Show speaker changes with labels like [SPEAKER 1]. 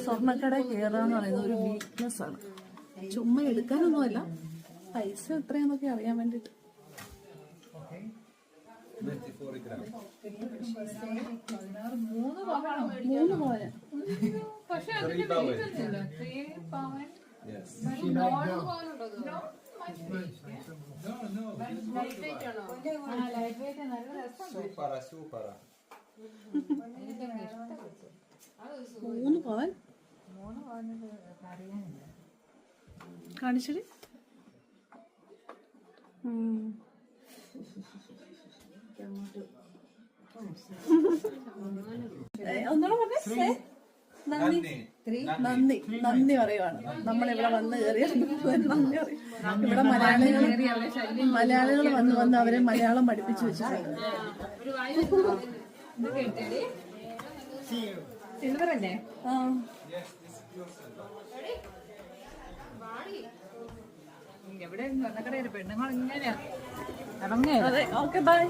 [SPEAKER 1] സ്വർണ്ണക്കട കയറാന്ന് പറയുന്നത് ഒരു വീക്ക്നെസ് ആണ്. ചുമ്മാ എടുക്കാനൊന്നുമല്ല, പൈസ എത്രയാന്നൊക്കെ അറിയാൻ വേണ്ടിട്ട്. 3 പവന്. മൂന്ന് പവൻ കാണിച്ചത്. ഒന്നുകൂടെ പറഞ്ഞേ. നന്ദി പറയുവാണ്. നമ്മളിവിടെ വന്ന് കയറിയ നന്ദി പറയും. ഇവിടെ മലയാളികൾ വന്ന് അവരെ മലയാളം പഠിപ്പിച്ചു വെച്ചിട്ടുണ്ട്.
[SPEAKER 2] എവിടെ പെണ്ണുങ്ങൾ ഇങ്ങനെയാ ഇറങ്ങിയ.
[SPEAKER 1] അതെ, ഓക്കെ, ബൈ.